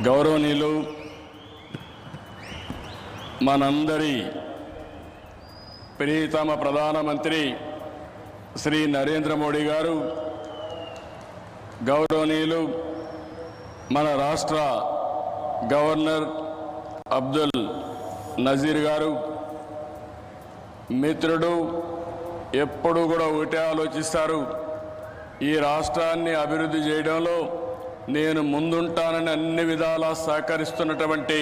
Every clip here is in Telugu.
గౌరవనీయులు మనందరి ప్రియతమ ప్రధానమంత్రి శ్రీ నరేంద్ర మోడీ గారు, గౌరవనీయులు మన రాష్ట్ర గవర్నర్ అబ్దుల్ నజీర్ గారు, మిత్రుడు ఎప్పుడు కూడా ఒకటే ఆలోచిస్తారు, ఈ రాష్ట్రాన్ని అభివృద్ధి చేయడంలో నేను ముందుంటానని అన్ని విధాలా సహకరిస్తున్నటువంటి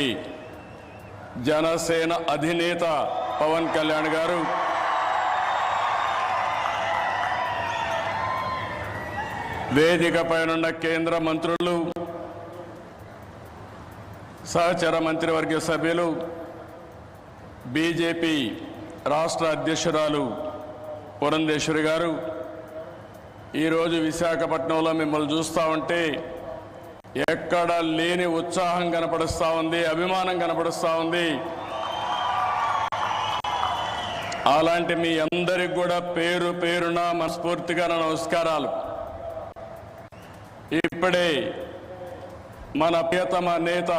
జనసేన అధినేత పవన్ కళ్యాణ్ గారు, వేదిక పైనున్న కేంద్ర మంత్రులు, సహచర మంత్రివర్గ సభ్యులు, బీజేపీ రాష్ట్ర అధ్యక్షురాలు పురంధేశ్వరి గారు, ఈరోజు విశాఖపట్నంలో మిమ్మల్ని చూస్తూ ఉంటే ఎక్కడ లేని ఉత్సాహం కనపడుస్తూ ఉంది, అభిమానం కనపడుస్తూ ఉంది. అలాంటి మీ అందరికి కూడా పేరు పేరున మనస్ఫూర్తిగా నమస్కారాలు. ఇప్పుడే మన ప్రియతమ నేత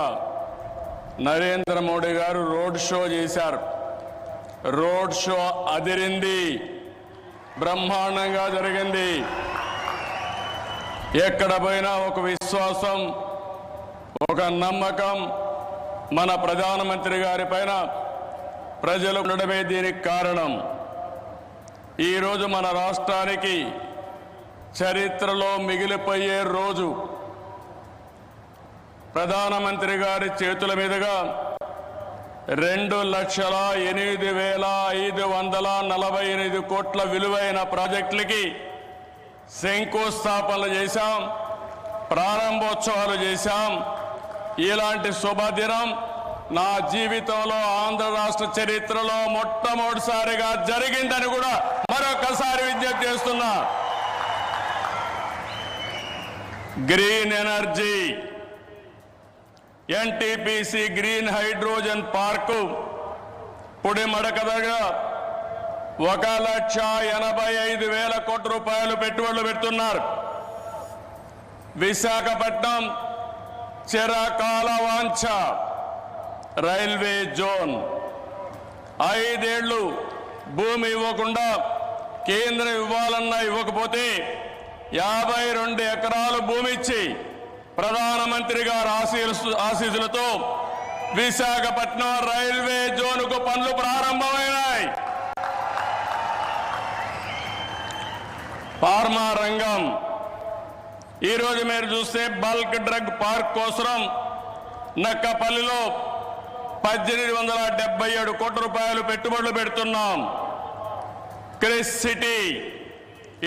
నరేంద్ర మోడీ గారు రోడ్ షో చేశారు. రోడ్ షో అదిరింది, బ్రహ్మాండంగా జరిగింది. ఎక్కడ పోయినా ఒక విశ్వాసం, ఒక నమ్మకం మన ప్రధానమంత్రి గారి పైన ప్రజలు ఉండడమే దీనికి కారణం. ఈరోజు మన రాష్ట్రానికి చరిత్రలో మిగిలిపోయే రోజు. ప్రధానమంత్రి గారి చేతుల మీదుగా 2,08,548 కోట్ల విలువైన ప్రాజెక్టులకి శంకుస్థాపనలు చేశాం, ప్రారంభోత్సవాలు చేశాం. ఇలాంటి శుభదినం నా జీవితంలో ఆంధ్ర రాష్ట్ర చరిత్రలో మొట్టమొదటిసారిగా జరిగిందని కూడా మరొకసారి విజ్ఞప్తి చేస్తున్నా. Green energy, NTPC green hydrogen park Pudimadaka దగ్గర 1,85,000 కోట్ల రూపాయలు పెట్టుబడులు పెడుతున్నారు. విశాఖపట్నం చిరకాల వాంఛ రైల్వే జోన్ 5 ఏళ్లు భూమి ఇవ్వకుండా కేంద్రం ఇవ్వాలన్నా ఇవ్వకపోతే 52 ఎకరాలు భూమి ఇచ్చి ప్రధానమంత్రి గారి ఆశీస్సులతో విశాఖపట్నం రైల్వే జోన్కు పనులు ప్రారంభమైనాయి. ఫార్మా రంగం, ఈరోజు మీరు చూస్తే బల్క్ డ్రగ్ పార్క్ కోసం నక్కపల్లిలో 1,877 కోట్ల రూపాయలు పెట్టుబడులు పెడుతున్నాం. Chris city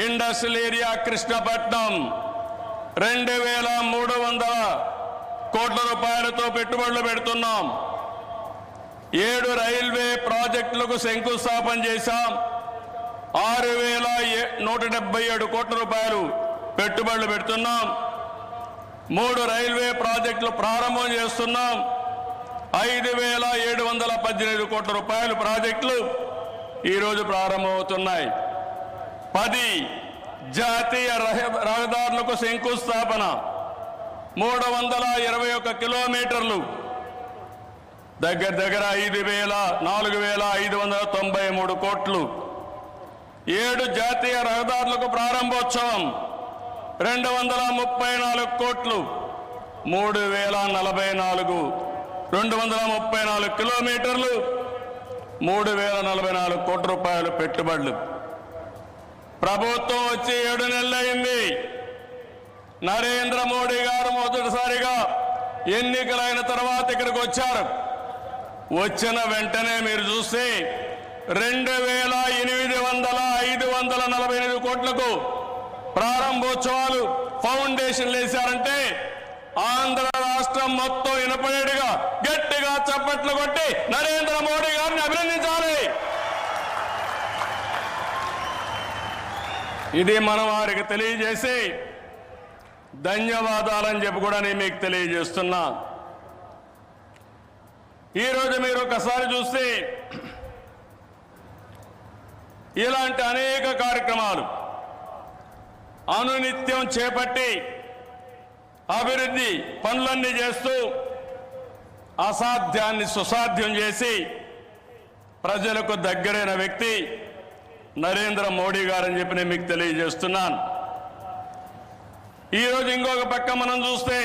industrial area Krishnapatnam 2,300 కోట్ల రూపాయలతో పెట్టుబడులు పెడుతున్నాం. 7 రైల్వే ప్రాజెక్టులకు శంకుస్థాపన చేశాం. 6,177 కోట్ల రూపాయలు పెట్టుబడులు పెడుతున్నాం. 3 రైల్వే ప్రాజెక్టులు ప్రారంభం చేస్తున్నాం. 5,718 కోట్ల రూపాయలు ప్రాజెక్టులు ఈరోజు ప్రారంభమవుతున్నాయి. 10 జాతీయ రహదారులకు శంకుస్థాపన, 321 కిలోమీటర్లు, దగ్గర 4,593 కోట్లు. 7 జాతీయ రహదారులకు ప్రారంభోత్సవం, 234 కోట్లు, 234 కిలోమీటర్లు, 3,044 కోట్ల రూపాయలు పెట్టుబడులు. ప్రభుత్వం వచ్చి 7 నెలలైంది. నరేంద్ర మోడీ గారు మొదటిసారిగా ఎన్నికలైన తర్వాత ఇక్కడికి వచ్చారు. వచ్చిన వెంటనే మీరు చూస్తే 2,800,548 కోట్లకు ప్రారంభోత్సవాలు, ఫౌండేషన్లు వేశారంటే ఆంధ్ర రాష్ట్రం మొత్తం వినపడేట్టుగా గట్టిగా చప్పట్లు కొట్టి నరేంద్ర మోడీ గారిని అభినందించాలి. ఇది మనం వారికి తెలియజేసి ధన్యవాదాలని చెప్పి కూడా నేను మీకు తెలియజేస్తున్నా. ఈరోజు మీరు ఒకసారి చూస్తే ఇలాంటి అనేక కార్యక్రమాలు అనునిత్యం చేపట్టి అభివృద్ధి పనులన్నీ చేస్తూ అసాధ్యాన్ని సుసాధ్యం చేసి ప్రజలకు దగ్గరైన వ్యక్తి నరేంద్ర మోడీ గారని చెప్పి నేను మీకు తెలియజేస్తున్నాను. ఈరోజు ఇంకొక పక్క మనం చూస్తే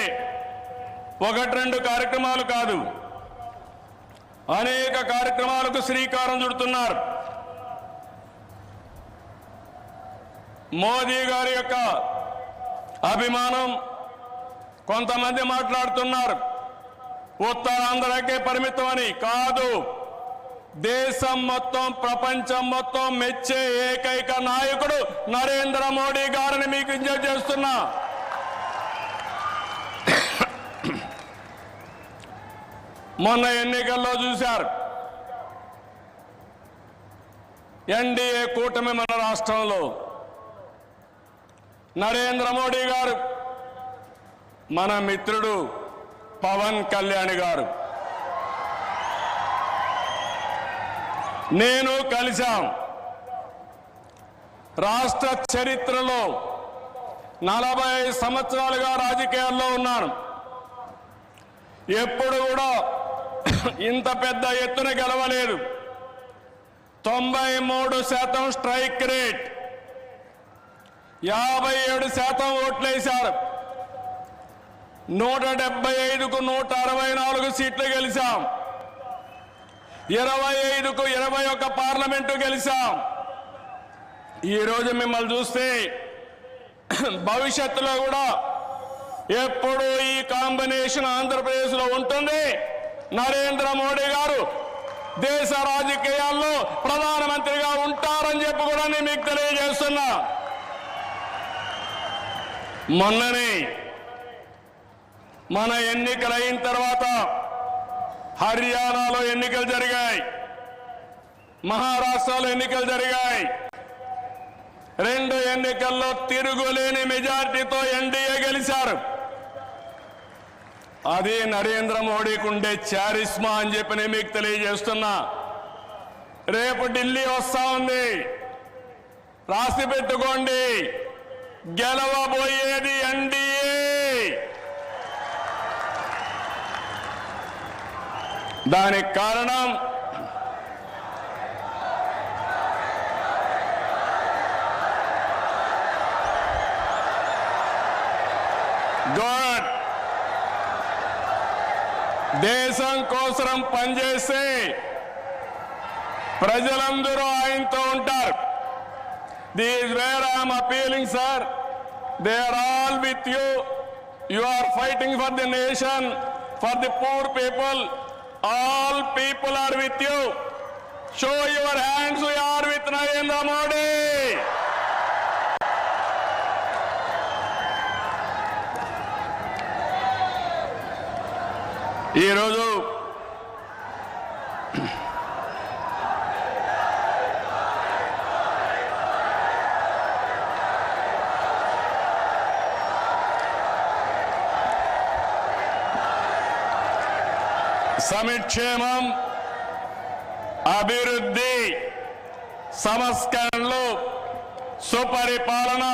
ఒకటి రెండు కార్యక్రమాలు కాదు, అనేక కార్యక్రమాలకు శ్రీకారం చుడుతున్నారు. మోదీ గారి యొక్క అభిమానం కొంతమంది మాట్లాడుతున్నారు ఉత్తరాంధ్రకే పరిమితం అని. కాదు, దేశం మొత్తం ప్రపంచం మొత్తం మెచ్చే ఏకైక నాయకుడు నరేంద్ర మోడీ గారిని మీకు విజ్ఞప్తి చేస్తున్నా. మొన్న ఎన్నికల్లో చూశారు, ఎన్డీఏ కూటమి మన రాష్ట్రంలో నరేంద్ర మోడీ గారు, మన మిత్రుడు పవన్ కళ్యాణ్ గారు, నేను కలిశాం. రాష్ట్ర చరిత్రలో 40 సంవత్సరాలుగా రాజకీయాల్లో ఉన్నాను. ఎప్పుడు కూడా ఇంత పెద్ద ఎత్తున గెలవలేదు. 93% స్ట్రైక్ రేట్, 57% ఓట్లేశారు. 175కు 164 సీట్లు గెలిచాం. 25కు 21 పార్లమెంటు గెలిచాం. ఈరోజు మిమ్మల్ని చూస్తే భవిష్యత్తులో కూడా ఎప్పుడు ఈ కాంబినేషన్ ఆంధ్రప్రదేశ్లో ఉంటుంది. నరేంద్ర మోడీ గారు దేశ రాజకీయాల్లో ప్రధానమంత్రిగా ఉంటారని చెప్పి కూడా నేను మీకు తెలియజేస్తున్నా. మొన్ననే మన ఎన్నికలు అయిన తర్వాత హర్యానాలో ఎన్నికలు జరిగాయి, మహారాష్ట్రలో ఎన్నికలు జరిగాయి. 2 ఎన్నికల్లో తిరుగులేని మెజార్టీతో ఎన్డీఏ గెలిచారు. అది నరేంద్ర మోడీకి ఉండే చారిస్మా అని చెప్పి నేను మీకు తెలియజేస్తున్నా. రేపు ఢిల్లీ వస్తా ఉంది, రాసి పెట్టుకోండి. గెలవబోయేది ఎన్డీఏ. దానికి కారణం గుడ్, దేశం కోసం పనిచేస్తే ప్రజలందరూ ఆయనతో ఉంటారు. This is where I'm appealing sir, they are all with you. You are fighting for the nation, for the poor people. All people are with you. Show your hands, we are with Narendra Modi. ఈ రోజు సంక్షేమం, అభివృద్ధి, సంస్కరణలు, సుపరిపాలన,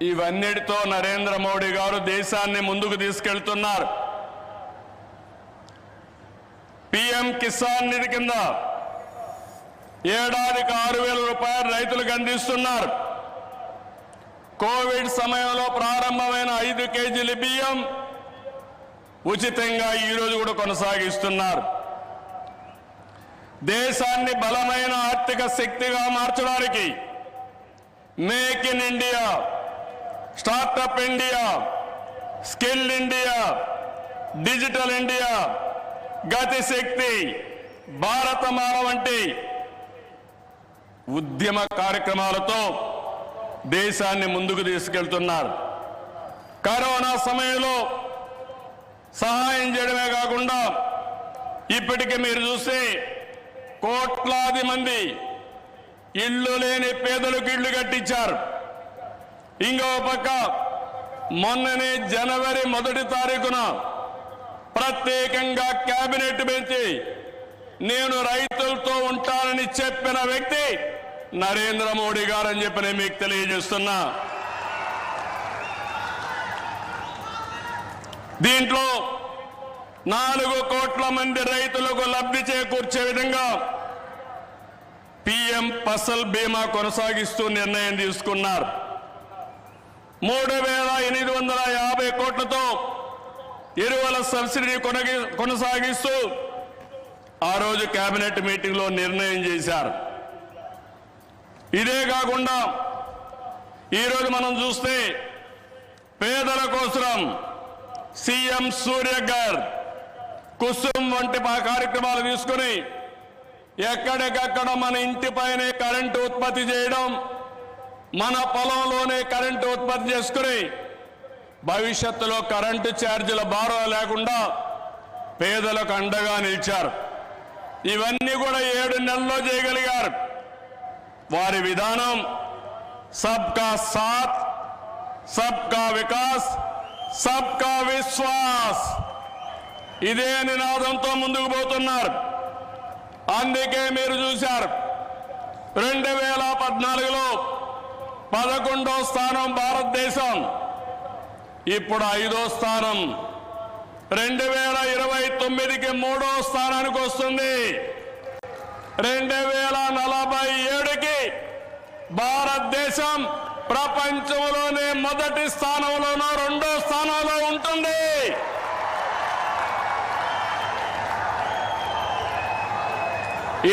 ఇవన్నిటితో నరేంద్ర మోడీ గారు దేశాన్ని ముందుకు తీసుకెళ్తున్నారు. పీఎం కిసాన్ నిధి కింద ఏడాదికి 6,000 రూపాయలు రైతులకు అందిస్తున్నారు. కోవిడ్ సమయంలో ప్రారంభమైన 5 కేజీల బియ్యం ఉచితంగా ఈరోజు కూడా కొనసాగిస్తున్నారు. దేశాన్ని బలమైన ఆర్థిక శక్తిగా మార్చడానికి make in India, startup India, skill India, digital India, గతి శక్తి, భారతమాల వంటి ఉద్యమ కార్యక్రమాలతో దేశాన్ని ముందుకు తీసుకెళ్తున్నారు. కరోనా సమయంలో సహాయం చేయడమే కాకుండా ఇప్పటికే మీరు చూస్తే కోట్లాది మంది ఇళ్ళు లేని పేదలకు ఇళ్ళు కట్టించారు. ఇంకో పక్క మొన్ననే జనవరి 1వ తారీఖున ప్రత్యేకంగా కేబినెట్ పెంచి నేను రైతులతో ఉంటానని చెప్పిన వ్యక్తి నరేంద్ర మోడీ గారని చెప్పి నేను మీకు తెలియజేస్తున్నా. దీంట్లో 4 కోట్ల మంది రైతులకు లబ్ధి చేకూర్చే విధంగా పీఎం ఫసల్ బీమా కొనసాగిస్తూ నిర్ణయం తీసుకున్నారు. 3,850 కోట్లతో ఎరువుల సబ్సిడీ కొనసాగిస్తూ ఆ రోజు కేబినెట్ మీటింగ్లో నిర్ణయం చేశారు. ఇదే కాకుండా ఈరోజు మనం చూస్తే పేదల కోసం సీఎం సూర్యగర్ కుసుమ్ వంటి కార్యక్రమాలు తీసుకుని ఎక్కడికక్కడ మన ఇంటిపైనే కరెంటు ఉత్పత్తి చేయడం, మన పొలంలోనే కరెంటు ఉత్పత్తి చేసుకుని భవిష్యత్తులో కరెంటు ఛార్జీల భారం లేకుండా పేదలకు అండగా నిలిచారు. ఇవన్నీ కూడా 7 నెలల్లో చేయగలిగారు. వారి విధానం సబ్కా సాత్, సబ్కా వికాస్, సబ్కా విశ్వాస్ ఇదే నినాదంతో ముందుకు పోతున్నారు. అందుకే మీరు చూశారు 2014లో 11వ స్థానం భారతదేశం, ఇప్పుడు 5వ స్థానం. 2029కి 3వ స్థానానికి వస్తుంది. 2047కి భారతదేశం ప్రపంచంలోనే మొదటి స్థానంలోనో 2వ స్థానంలో ఉంటుంది.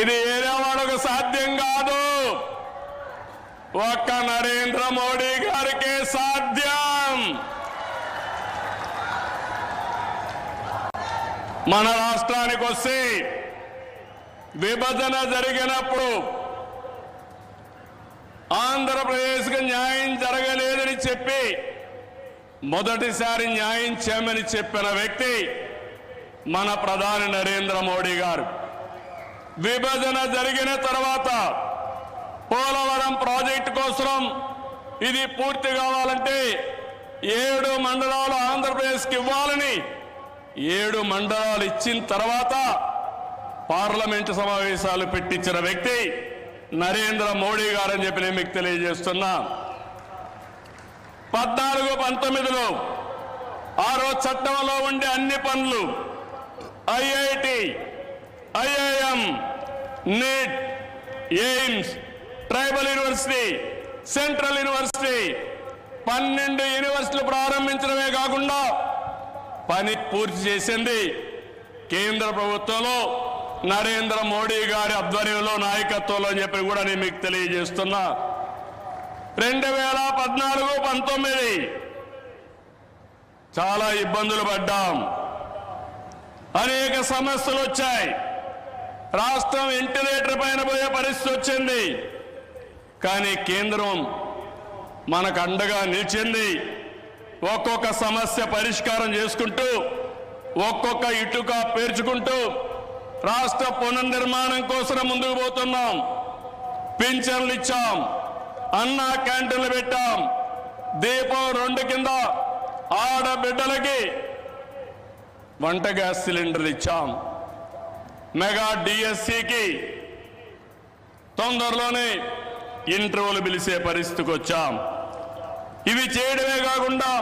ఇది ఏదో వాళ్ళకు సాధ్యం కాదు, ఒక్క నరేంద్ర మోడీ గారికే సాధ్యం. మన రాష్ట్రానికి వస్తే విభజన జరిగినప్పుడు ఆంధ్రప్రదేశ్కి న్యాయం జరగలేదని చెప్పి మొదటిసారి న్యాయం చేయమని చెప్పిన వ్యక్తి మన ప్రధాని నరేంద్ర మోడీ గారు. విభజన జరిగిన తర్వాత పోలవరం ప్రాజెక్టు కోసం ఇది పూర్తి కావాలంటే 7 మండలాలు ఆంధ్రప్రదేశ్కి ఇవ్వాలని 7 మండలాలు ఇచ్చిన తర్వాత పార్లమెంటు సమావేశాలు పెట్టించిన వ్యక్తి నరేంద్ర మోడీ గారని చెప్పి నేను మీకు తెలియజేస్తున్నా. 14-19లో ఆ రోజు చట్టంలో ఉండే అన్ని పనులు IIT, IIM, NEET, AIIMS, tribal university, central university 12 యూనివర్సిటీలు ప్రారంభించడమే కాకుండా పని పూర్తి చేసింది కేంద్ర ప్రభుత్వంలో నరేంద్ర మోడీ గారి ఆధ్వర్యంలో నాయకత్వంలో అని చెప్పి కూడా నేను మీకు తెలియజేస్తున్నా. 2014-19 చాలా ఇబ్బందులు పడ్డాం, అనేక సమస్యలు వచ్చాయి. రాష్ట్రం వెంటిలేటర్ పైన పోయే పరిస్థితి వచ్చింది. కానీ కేంద్రం మనకు అండగా నిలిచింది. ఒక్కొక్క సమస్య పరిష్కారం చేసుకుంటూ, ఒక్కొక్క ఇటుక పేర్చుకుంటూ రాష్ట్ర పునర్నిర్మాణం కోసం ముందుకు పోతున్నాం. పింఛన్లు ఇచ్చాం, అన్నా క్యాంటీన్లు పెట్టాం, దీపం 2 కింద ఆడబిడ్డలకి వంట గ్యాస్ సిలిండర్లు ఇచ్చాం, మెగా డిఎస్సికి తొందరలోనే ఇంటర్వ్యూలు పిలిచే పరిస్థితికి వచ్చాం. ఇవి చేయడమే కాకుండా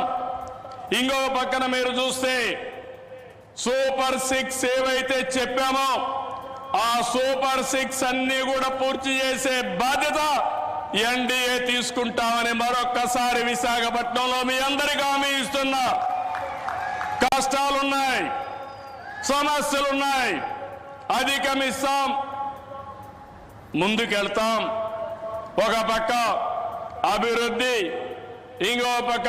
ఇంకో పక్కన మీరు చూస్తే సూపర్ 6 ఏవైతే చెప్పామో ఆ సూపర్ 6 అన్ని కూడా పూర్తి చేసే బాధ్యత ఎన్డీఏ తీసుకుంటామని మరొక్కసారి విశాఖపట్నంలో మీ అందరికీ హామీ ఇస్తున్నా. కష్టాలున్నాయి, సమస్యలున్నాయి, అధిగమిస్తాం, ముందుకెళ్తాం. ఒక పక్క అభివృద్ధి, ఇంకో పక్క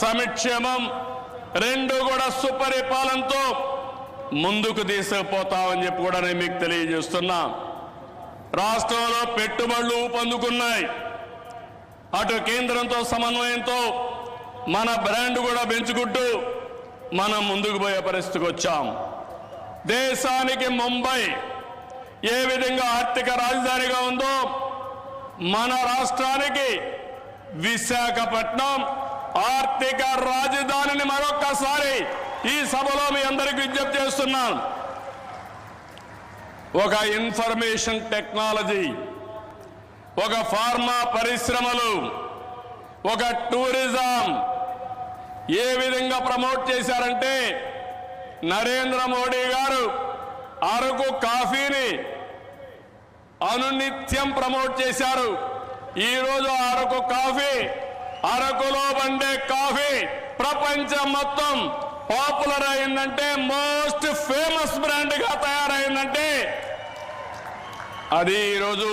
సంక్షేమం, 2 కూడా సుపరిపాలనతో ముందుకు తీసుకుపోతామని చెప్పి కూడా నేను మీకు తెలియజేస్తున్నా. రాష్ట్రంలో పెట్టుబడులు ఊపందుకున్నాయి. అటు కేంద్రంతో సమన్వయంతో మన బ్రాండ్ కూడా పెంచుకుంటూ మనం ముందుకు పోయే పరిస్థితికి వచ్చాం. దేశానికి ముంబై ఏ విధంగా ఆర్థిక రాజధానిగా ఉందో మన రాష్ట్రానికి విశాఖపట్నం ఆర్థిక రాజధానిని మరొక్కసారి ఈ సభలో మీ అందరికీ విజ్ఞప్తి చేస్తున్నాను. ఒక ఇన్ఫర్మేషన్ టెక్నాలజీ, ఒక ఫార్మా పరిశ్రమలు, ఒక టూరిజం, ఏ విధంగా ప్రమోట్ చేశారంటే నరేంద్ర మోడీ గారు అరకు కాఫీని అనునిత్యం ప్రమోట్ చేశారు. ఈ రోజు అరకు కాఫీ, అరకులో పండే కాఫీ ప్రపంచం మొత్తం పాపులర్ అయిందంటే, మోస్ట్ ఫేమస్ బ్రాండ్ గా తయారైందంటే అది ఈరోజు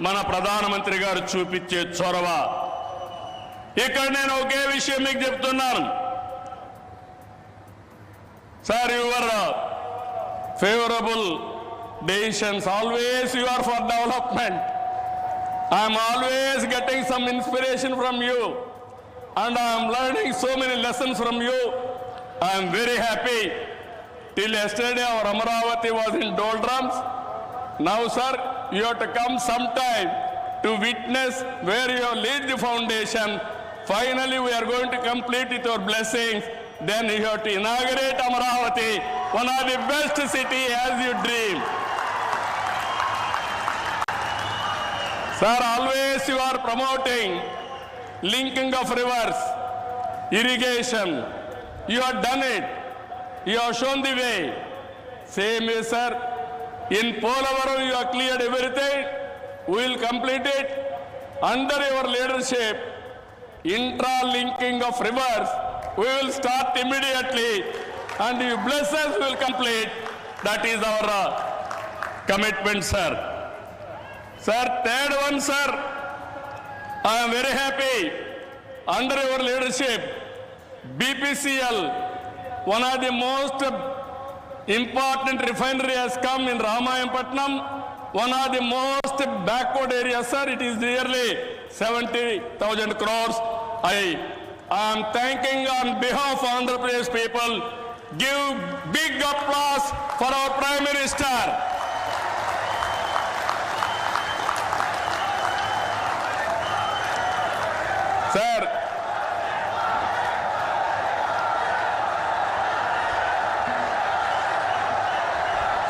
మన ప్రధానమంత్రి గారు చూపించే చొరవ. ఇక్కడ నేను ఒకే విషయం మీకు చెప్తున్నాను sir, your favourable decisions, always you are for development. I am always getting some inspiration from you and I am learning so many lessons from you. I am very happy. Till yesterday our Amaravati was in doldrums. Now sir, you have to come sometime to witness where you have laid the foundation. Finally we are going to complete with your blessings. Then you have to inaugurate Amaravati, one of the best city as you dream. Sir, always you are promoting linking of rivers, irrigation. You have done it. You have shown the way. Same way, sir. In Polavaram, you have cleared everything. We will complete it. Under your leadership, intra-linking of rivers, we will start immediately. And you bless us, we will complete. That is our commitment, sir. Sir, third one, sir, I am very happy. Under your leadership, BPCL, one of the most important refinery has come in Ramayampatnam, one of the most backward areas, sir. It is nearly 70,000 crores. I am thanking on behalf of Andhra Pradesh people. Give big applause for our Prime Minister. Sir,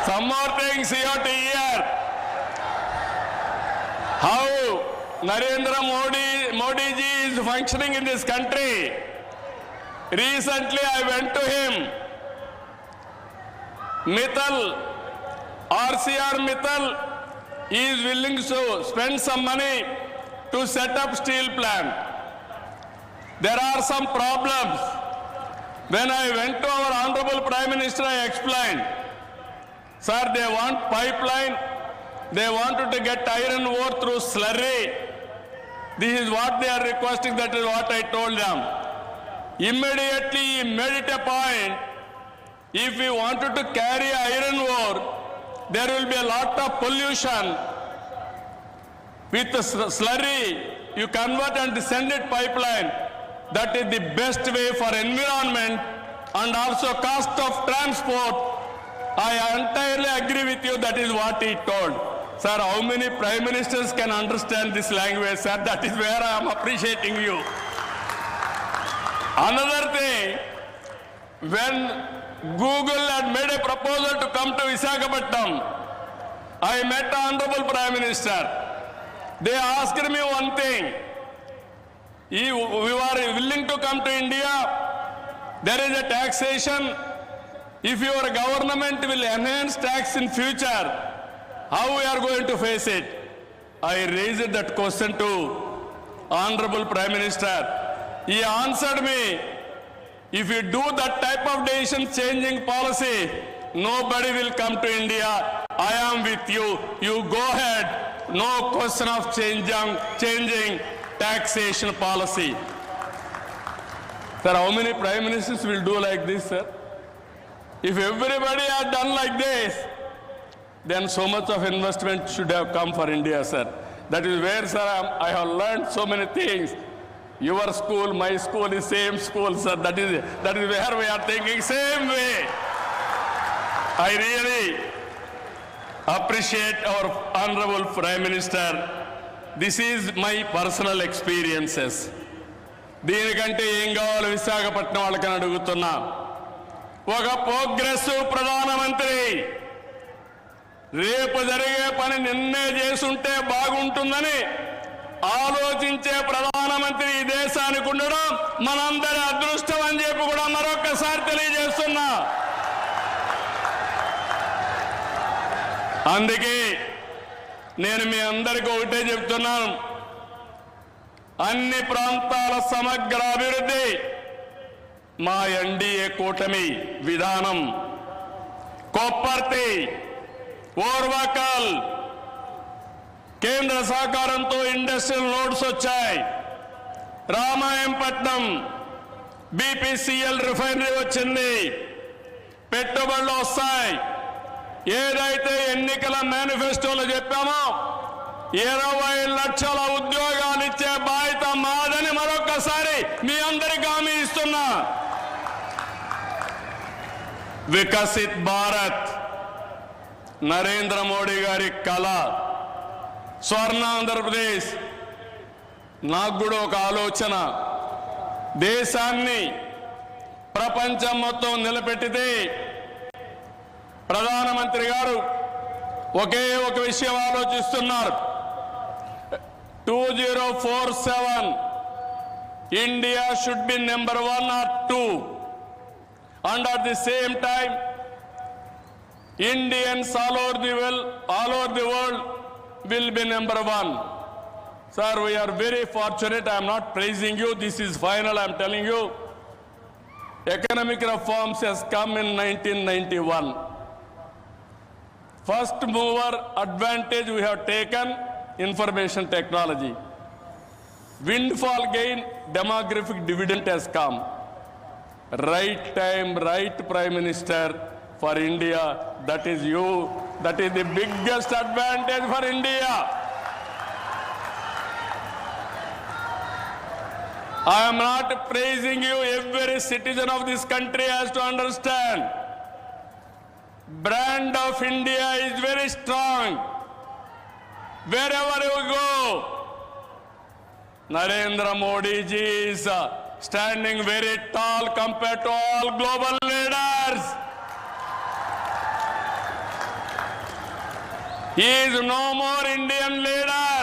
some more things you have to hear. How Narendra Modi ji is functioning in this country. Recently I went to him. Mittal, RCR Mittal is willing to spend some money to set up steel plant. There are some problems. When I went to our Honorable Prime Minister, I explained, sir, they want pipeline, they wanted to get iron ore through slurry. This is what they are requesting, that is what I told them. Immediately he made it a point, if we wanted to carry iron ore, there will be a lot of pollution. With the slurry, you convert and send it pipeline. That is the best way for environment and also cost of transport. I entirely agree with you. That is what he told. Sir, how many prime ministers can understand this language, sir? That is where I am appreciating you. Another thing, when Google had made a proposal to come to Visakhapatnam, I met the Honorable Prime Minister. They asked me one thing. We are willing to come to India. There is a taxation. If your government will enhance tax in future, how we are going to face it? I raised that question to Honorable Prime Minister. He answered me, if you do that type of decision changing policy, nobody will come to India. I am with you. You go ahead. No question of changing taxation policy. Sir, how many prime ministers will do like this, sir? If everybody had done like this, then so much of investment should have come for India, sir. That is where, sir, I have learned so many things. Your school, my school is same school, sir. That is where we are thinking same way. I really appreciate our Honorable Prime Minister. This is my personal experiences. దీనికంటే ఏం కావాలి విశాఖపట్నం వాళ్ళకని అడుగుతున్నా. ఒక ప్రోగ్రెసివ్ ప్రధానమంత్రి రేపు జరిగే పని నిన్నే చేసుంటే బాగుంటుందని ఆలోచించే ప్రధానమంత్రి ఈ దేశానికి ఉండడం మనందరి అదృష్టం అని చెప్పి కూడా మరొకసారి తెలియజేస్తున్నా. అందుకే నేను మీ అందరికీ ఒకటే చెప్తున్నాను, అన్ని ప్రాంతాల సమగ్ర అభివృద్ధి మా ఎన్డీఏ కూటమి విధానం. కొప్పర్తి, ఓర్వకల్ కేంద్ర సహకారంతో ఇండస్ట్రియల్ నోడ్స్ వచ్చాయి. రామాయంపట్నం బీపీసీఎల్ రిఫైనరీ వచ్చింది. పెట్టుబడులు వస్తాయి. ఏదైతే ఎన్నికల మేనిఫెస్టోలో చెప్పామో 20 లక్షల ఉద్యోగాలు ఇచ్చే బాధ్యత మాదని మరొకసారి మీ అందరికీ హామీ ఇస్తున్నా. వికసిత్ భారత్ నరేంద్ర మోడీ గారి కళ. స్వర్ణ ఆంధ్రప్రదేశ్. నాకు కూడా ఒక ఆలోచన, దేశాన్ని ప్రపంచం మొత్తం నిలబెట్టితే ప్రధానమంత్రి గారు ఒకే ఒక విషయం ఆలోచిస్తున్నారు. 2047 India should be number 1 or 2, and at the same time Indians all over the world will be number 1. Sir, we are very fortunate. I am not praising you. This is final. I am telling you. Economic reforms has come in 1991. First mover advantage we have taken, information technology. Windfall gain, demographic dividend has come. Right time, right Prime Minister for India. That is you. That is the biggest advantage for India. I am not praising you. Every citizen of this country has to understand. Brand of India is very strong. Wherever you go, Narendra Modi ji is standing very tall compared to all global leaders. He is no more Indian leader.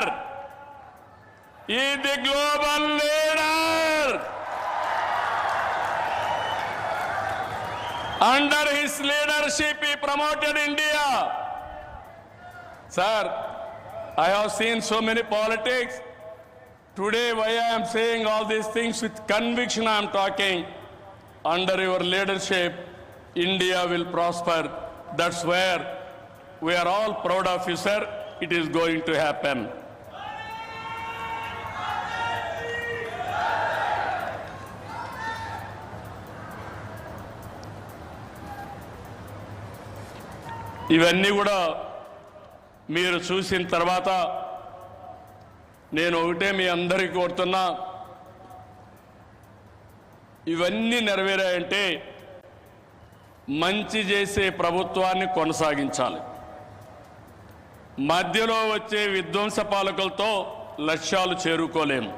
He is the global leader. Under his leadership, he promoted India. Sir, I have seen so many politics. Today, why I am saying all these things with conviction, I am talking. Under your leadership, India will prosper. That's where we are all proud of you, sir. It is going to happen. ఇవన్నీ కూడా మీరు చూసిన తర్వాత నేను ఒకటే మీ అందరికీ కోరుతున్నా, ఇవన్నీ నెరవేరాయంటే మంచి చేసే ప్రభుత్వాన్ని కొనసాగించాలి. మధ్యలో వచ్చే విధ్వంస పాలకులతో లక్ష్యాలు చేరుకోలేము.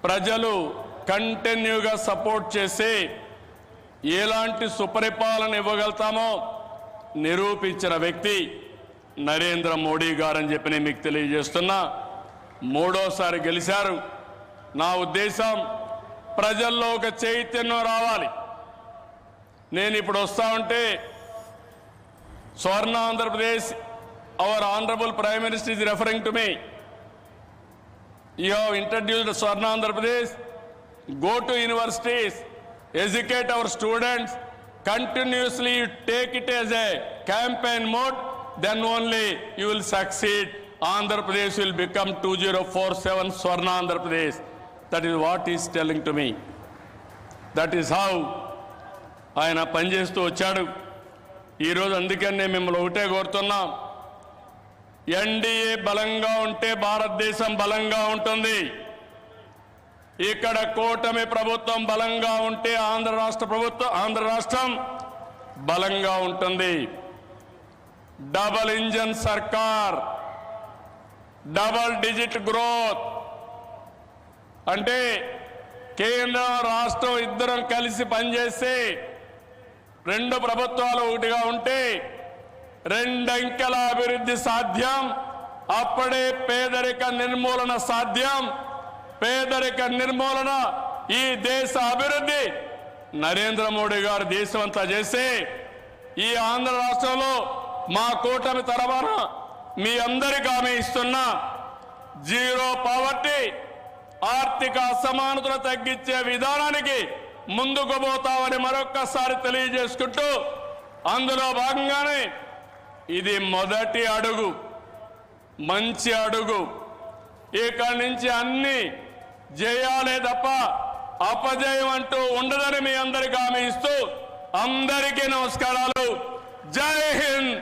ప్రజలు కంటిన్యూగా సపోర్ట్ చేసి ఎలాంటి సుపరిపాలన ఇవ్వగలుగుతామో నిరూపించిన వ్యక్తి నరేంద్ర మోడీ గారని చెప్పి నేను మీకు తెలియజేస్తున్నా. మూడోసారి గెలిచారు. నా ఉద్దేశం ప్రజల్లో ఒక చైతన్యం రావాలి. నేను ఇప్పుడు వస్తా ఉంటే స్వర్ణ Andhra Pradesh, our honourable prime minister is referring to me. You have introduced Swarna Andhra Pradesh. Go to universities, educate our students, continuously take it as a campaign mode, then only you will succeed. Andhra Pradesh will become 2047 Swarna Andhra Pradesh. That is what he is telling to me. That is how ఆయన పనిచేస్తూ వచ్చాడు. ఈరోజు అందుకనే మిమ్మల్ని ఒకటే కోరుతున్నాం, ఎన్డీఏ బలంగా ఉంటే భారతదేశం బలంగా ఉంటుంది. ఇక్కడ కూటమి ప్రభుత్వం బలంగా ఉంటే ఆంధ్ర రాష్ట్రం బలంగా ఉంటుంది. డబల్ ఇంజన్ సర్కార్, డబల్ డిజిట్ గ్రోత్ అంటే కేంద్రం రాష్ట్రం ఇద్దరం కలిసి పనిచేసి రెండు ప్రభుత్వాలు ఒకటిగా ఉంటే రెండంకెల అభివృద్ధి సాధ్యం. అప్పుడే పేదరిక నిర్మూలన సాధ్యం. పేదరిక నిర్మూలన, ఈ దేశ అభివృద్ధి నరేంద్ర మోడీ గారు దేశమంతా చేసి ఈ ఆంధ్ర రాష్ట్రంలో మా కూటమి తరఫున మీ అందరికీ హామీ ఇస్తున్నా, జీరో పావర్టీ, ఆర్థిక అసమానతలు తగ్గించే విధానానికి ముందుకు పోతామని మరొక్కసారి తెలియజేసుకుంటూ, అందులో భాగంగానే ఇది మొదటి అడుగు, మంచి అడుగు. ఇక్కడి నుంచి అన్ని జయాలే తప్ప అపజయం అంటూ ఉండదని మీ అందరికీ హామీ ఇస్తూ అందరికీ నమస్కారాలు. జై హింద్.